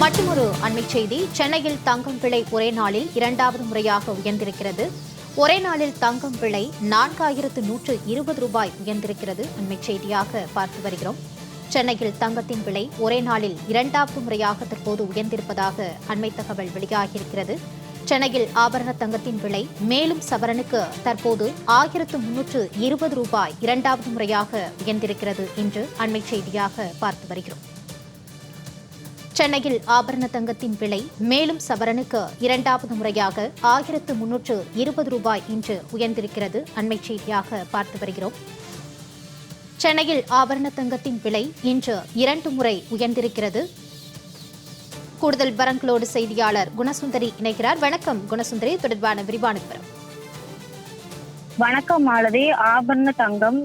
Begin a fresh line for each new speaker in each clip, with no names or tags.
மற்றொரு அண்மைச் செய்தி. சென்னையில் தங்கம் விலை ஒரே நாளில் இரண்டாவது முறையாக உயர்ந்திருக்கிறது. ஒரே நாளில் தங்கம் விலை 4120 ரூபாய் உயர்ந்திருக்கிறது. அண்மைச் செய்தியாக பார்த்து வருகிறோம். சென்னையில் தங்கத்தின் விலை ஒரே நாளில் இரண்டாவது முறையாக தற்போது உயர்ந்திருப்பதாக அண்மை தகவல் வெளியாகியிருக்கிறது. சென்னையில் ஆபரண தங்கத்தின் விலை மேலும் சவரனுக்கு தற்போது 1320 ரூபாய் இரண்டாவது முறையாக உயர்ந்திருக்கிறது என்று அண்மைச் செய்தியாக பார்த்து வருகிறோம். சென்னையில் ஆபரண தங்கத்தின் விலை மேலும் சவரனுக்கு இரண்டாவது முறையாக 1320 ரூபாய் இன்று உயர்ந்திருக்கிறது. அண்மைச் செய்தியாக பார்த்து வருகிறோம். சென்னையில் ஆபரண தங்கத்தின் விலை இன்று 2 முறை உயர்ந்திருக்கிறது. கூடுதல் விவரங்களோடு செய்தியாளர் குணசுந்தரி இணைகிறார். வணக்கம் குணசுந்தரி, தொடர்பான விரிவான விவரம்.
வணக்கம் மாலதி. ஆபரண தங்கம்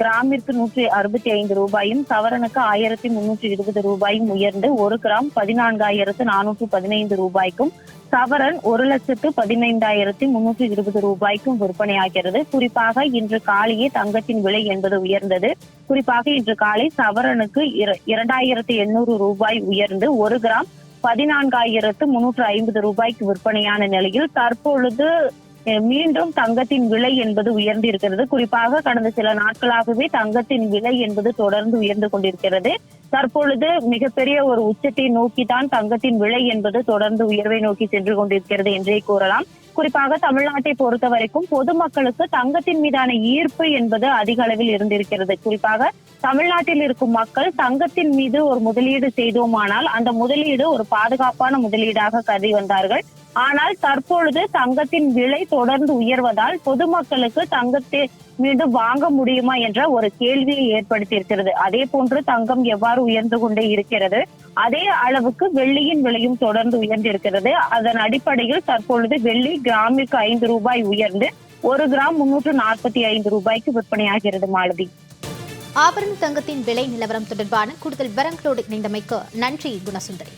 கிராமிற்கு 165 ரூபாயும் சவரனுக்கு 1320 ரூபாயும் உயர்ந்து 1 கிராம் 14,415 ரூபாய்க்கும் சவரன் 1,15,320 ரூபாய்க்கும் விற்பனையாகிறது. குறிப்பாக இன்று காலையே தங்கத்தின் விலை என்பது உயர்ந்தது. குறிப்பாக இன்று காலை சவரனுக்கு 2,800 ரூபாய் உயர்ந்து 1 கிராம் 14,350 ரூபாய்க்கு விற்பனையான நிலையில் தற்பொழுது மீண்டும் தங்கத்தின் விலை என்பது உயர்ந்து இருக்கிறது. குறிப்பாக கடந்த சில நாட்களாகவே தங்கத்தின் விலை என்பது தொடர்ந்து உயர்ந்து கொண்டிருக்கிறது. தற்பொழுது மிகப்பெரிய ஒரு உச்சத்தை நோக்கித்தான் தங்கத்தின் விலை என்பது தொடர்ந்து உயர்வை நோக்கி சென்று கொண்டிருக்கிறது என்றே கூறலாம். குறிப்பாக தமிழ்நாட்டை பொறுத்த வரைக்கும் பொதுமக்களுக்கு தங்கத்தின் மீதான ஈர்ப்பு என்பது அதிக அளவில் இருந்திருக்கிறது. குறிப்பாக தமிழ்நாட்டில் இருக்கும் மக்கள் தங்கத்தின் மீது ஒரு முதலீடு செய்தோமானால் அந்த முதலீடு ஒரு பாதுகாப்பான முதலீடாக கருதி வந்தார்கள். ஆனால் தற்பொழுது தங்கத்தின் விலை தொடர்ந்து உயர்வதால் பொதுமக்களுக்கு தங்கத்தை மீண்டும் வாங்க முடியுமா என்ற ஒரு கேள்வியை ஏற்படுத்தியிருக்கிறது. அதே போன்று தங்கம் எவ்வாறு உயர்ந்து கொண்டே இருக்கிறது, அதே அளவுக்கு வெள்ளியின் விலையும் தொடர்ந்து உயர்ந்திருக்கிறது. அதன் அடிப்படையில் தற்பொழுது வெள்ளி கிராமிற்கு 5 ரூபாய் உயர்ந்து 1 கிராம் 345 ரூபாய்க்கு விற்பனையாகிறது. மாலதி,
ஆபரண தங்கத்தின் விலை நிலவரம் தொடர்பான கூடுதல் விவரங்களோடு இணைந்தமைக்கு நன்றி குணசுந்தரி.